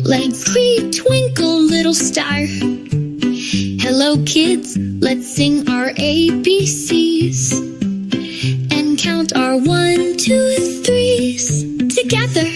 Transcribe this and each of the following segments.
Legs creak, twinkle, little star. Hello kids, let's sing our ABCs and count our 1, 2, 3s together.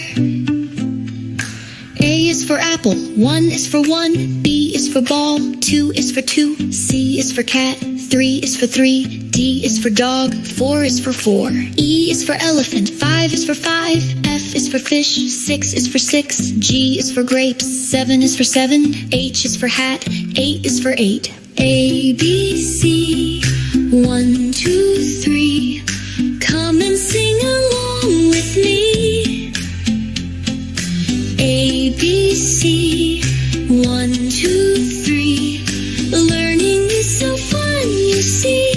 A is for apple, 1 is for 1, B is for ball, 2 is for 2, C is for cat, 3 is for 3, D is for dog, 4 is for 4, E is for elephant, 5 is for 5, F is for fish, 6 is for 6, G is for grapes, 7 is for 7, H is for hat, 8 is for 8. A, B, C, 1, 2, 3, come and sing along with me. A, B, C, 1, 2, 3, learning is so fun, you see.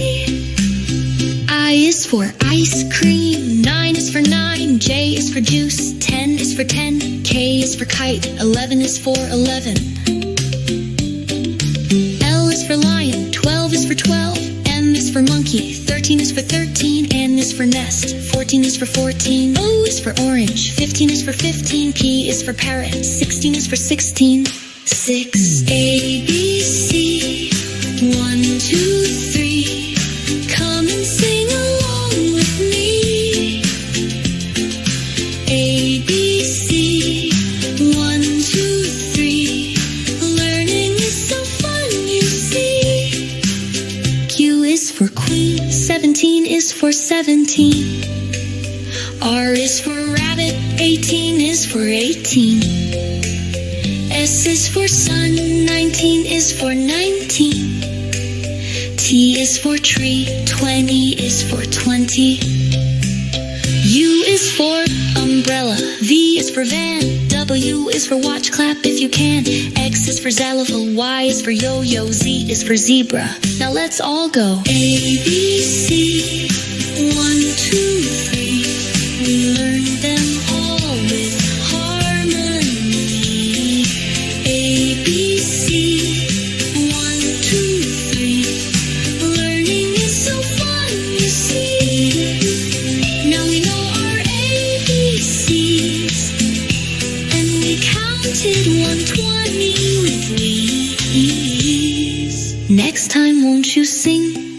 I is for ice cream, 9 is for 9, J is for juice, 10 is for 10, K is for kite, 11 is for 11. L is for lion, 12 is for 12, M is for monkey, 13 is for 13, N is for nest, 14 is for 14, O is for orange, 15 is for 15, P is for parrot, 16 is for 16. 6, A, B, C, 1, 2, 3, come and sing along with me. A, B, C, 1, 2, 3, learning is so fun, you see. Q is for queen, 17 is for 17. R is for rabbit, 18 is for 18. S is for sun, 19 is for 19. T is for tree, 20 is for 20. U is for umbrella, V is for van, W is for watch, clap if you can. X is for xylophone, Y is for yo-yo, Z is for zebra. Now let's all go. A, B, C, 1, 2, 3. We learned them all with harmony. A, B, C, 1, 2, 3. Learning is so fun, you see. Now we know our ABCs, and we counted 120 with ease. Next time, won't you sing